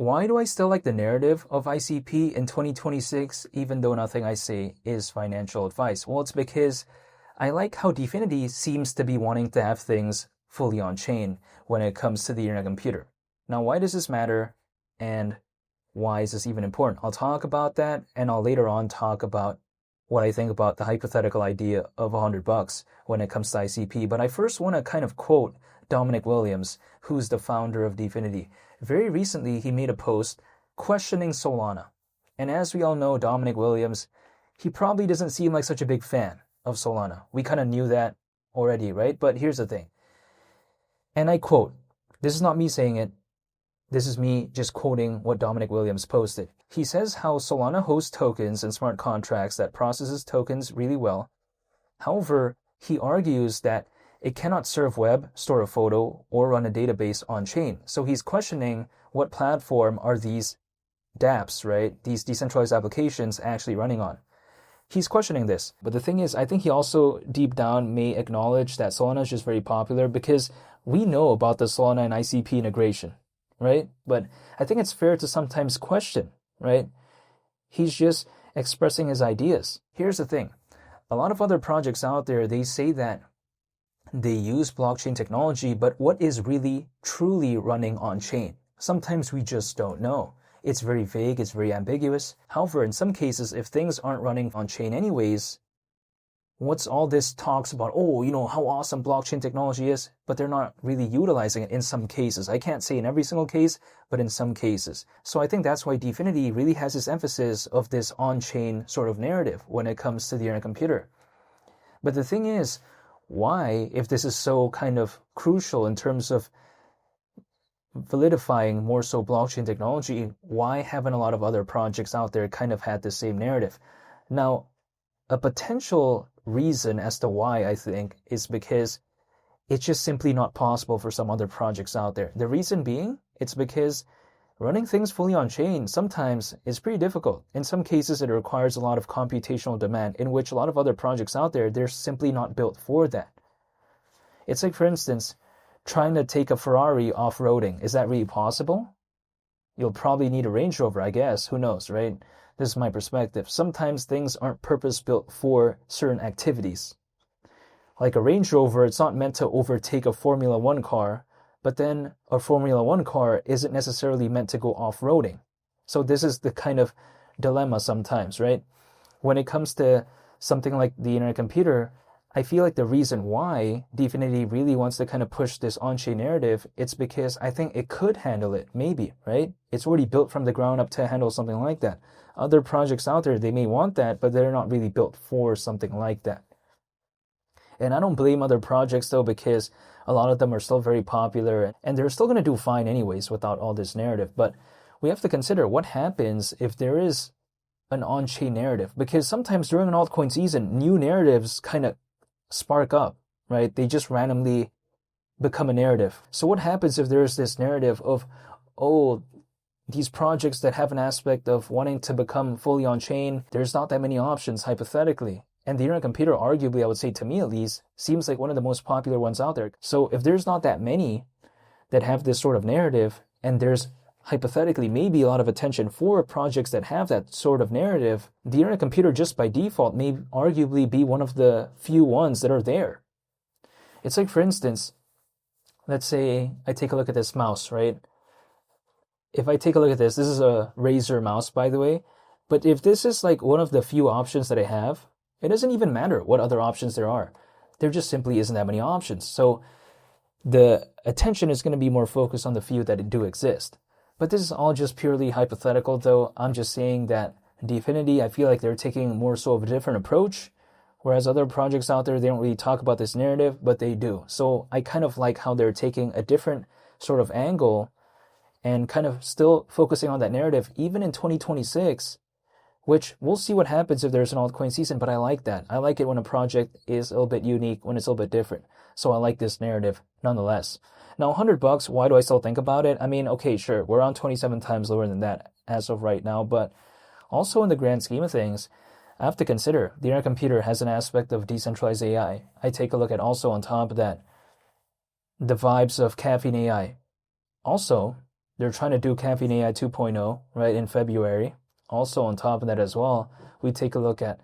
Why do I still like the narrative of ICP in 2026, even though nothing I say is financial advice? Well, it's because I like how DFINITY seems to be wanting to have things fully on-chain when it comes to the internet computer. Now, why does this matter, and why is this even important? I'll talk about that, and I'll later on talk about what I think about the hypothetical idea of $100 when it comes to ICP. But I first want to kind of quote Dominic Williams, who's the founder of DFINITY. Very recently, he made a post questioning Solana. And as we all know, Dominic Williams, he probably doesn't seem like such a big fan of Solana. We kind of knew that already, right? But here's the thing. And I quote, this is not me saying it. This is me just quoting what Dominic Williams posted. He says how Solana hosts tokens and smart contracts that processes tokens really well. However, he argues that it cannot serve web, store a photo, or run a database on-chain. So he's questioning what platform are these dApps, right? These decentralized applications actually running on. He's questioning this. But the thing is, I think he also deep down may acknowledge that Solana is just very popular because we know about the Solana and ICP integration, right? But I think it's fair to sometimes question, right? He's just expressing his ideas. Here's the thing. A lot of other projects out there, they say that they use blockchain technology, but what is really truly running on-chain? Sometimes we just don't know. It's very vague, it's very ambiguous. However, in some cases, if things aren't running on-chain anyways, what's all this talks about, how awesome blockchain technology is, but they're not really utilizing it in some cases. I can't say in every single case, but in some cases. So I think that's why DFINITY really has this emphasis of this on-chain sort of narrative when it comes to the internet computer. But the thing is, why, if this is so kind of crucial in terms of validifying more so blockchain technology, why haven't a lot of other projects out there kind of had the same narrative? Now, a potential reason as to why, I think, is because it's just simply not possible for some other projects out there. The reason being, it's because running things fully on-chain sometimes is pretty difficult. In some cases, it requires a lot of computational demand, in which a lot of other projects out there, they're simply not built for that. It's like, for instance, trying to take a Ferrari off-roading. Is that really possible? You'll probably need a Range Rover, I guess. Who knows, right? This is my perspective. Sometimes things aren't purpose-built for certain activities. Like a Range Rover, it's not meant to overtake a Formula One car, but then a Formula One car isn't necessarily meant to go off-roading. So this is the kind of dilemma sometimes, right? When it comes to something like the internet computer, I feel like the reason why DFINITY really wants to kind of push this on-chain narrative, it's because I think it could handle it, maybe, right? It's already built from the ground up to handle something like that. Other projects out there, they may want that, but they're not really built for something like that. And I don't blame other projects though, because a lot of them are still very popular and they're still going to do fine anyways without all this narrative. But we have to consider what happens if there is an on-chain narrative, because sometimes during an altcoin season, new narratives kind of spark up, right? They just randomly become a narrative. So what happens if there's this narrative of, these projects that have an aspect of wanting to become fully on-chain, there's not that many options, hypothetically. And the internet computer, arguably, I would say to me at least, seems like one of the most popular ones out there. So if there's not that many that have this sort of narrative, and there's hypothetically maybe a lot of attention for projects that have that sort of narrative, the internet computer just by default may arguably be one of the few ones that are there. It's like, for instance, let's say I take a look at this mouse, right? If I take a look at this is a Razer mouse, by the way, but if this is like one of the few options that I have, it doesn't even matter what other options there are. There just simply isn't that many options. So the attention is going to be more focused on the few that do exist. But this is all just purely hypothetical, though. I'm just saying that DFINITY, I feel like they're taking more so of a different approach, whereas other projects out there, they don't really talk about this narrative, but they do. So I kind of like how they're taking a different sort of angle and kind of still focusing on that narrative, even in 2026, which we'll see what happens if there's an altcoin season, but I like that. I like it when a project is a little bit unique, when it's a little bit different. So I like this narrative nonetheless. Now, $100, why do I still think about it? I mean, okay, sure, we're on 27 times lower than that as of right now, but also in the grand scheme of things, I have to consider the internet computer has an aspect of decentralized AI. I take a look at also on top of that, the vibes of caffeine AI. Also, They're trying to do Caffeine AI 2.0, right, in February. Also, on top of that as well, we take a look at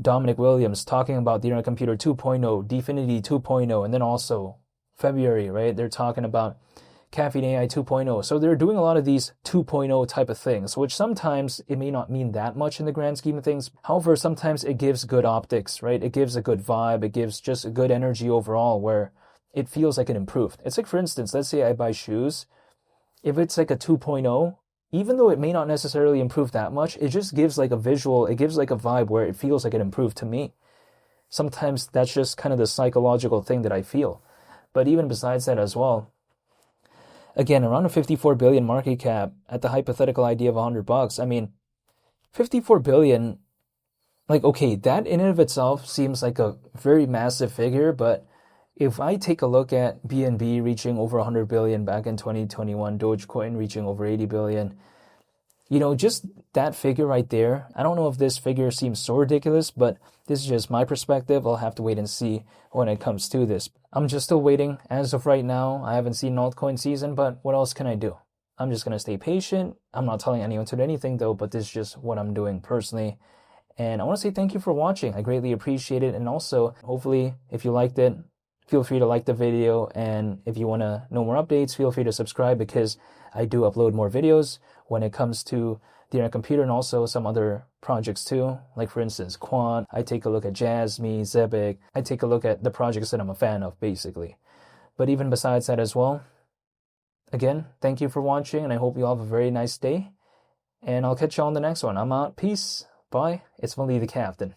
Dominic Williams talking about the Internet Computer 2.0, Dfinity 2.0, and then also February, right? They're talking about Caffeine AI 2.0. So they're doing a lot of these 2.0 type of things, which sometimes it may not mean that much in the grand scheme of things. However, sometimes it gives good optics, right? It gives a good vibe. It gives just a good energy overall where it feels like it improved. It's like, for instance, let's say I buy shoes. If it's like a 2.0, even though it may not necessarily improve that much, it just gives like a visual, it gives like a vibe where it feels like it improved to me. Sometimes that's just kind of the psychological thing that I feel. But even besides that as well, again, around a 54 billion market cap at the hypothetical idea of $100, I mean, 54 billion, like, okay, that in and of itself seems like a very massive figure, but if I take a look at BNB reaching over 100 billion back in 2021, Dogecoin reaching over 80 billion, you know, just that figure right there, I don't know if this figure seems so ridiculous, but this is just my perspective. I'll have to wait and see when it comes to this. I'm just still waiting. As of right now, I haven't seen altcoin season, but what else can I do? I'm just going to stay patient. I'm not telling anyone to do anything though, but this is just what I'm doing personally. And I want to say thank you for watching. I greatly appreciate it. And also, hopefully, if you liked it, feel free to like the video. And if you want to know more updates, feel free to subscribe because I do upload more videos when it comes to the Internet Computer and also some other projects too. Like for instance, Quant. I take a look at Jasmy, Zebic. I take a look at the projects that I'm a fan of basically. But even besides that as well, again, thank you for watching and I hope you all have a very nice day. And I'll catch you on the next one. I'm out. Peace. Bye. It's Mali the Captain.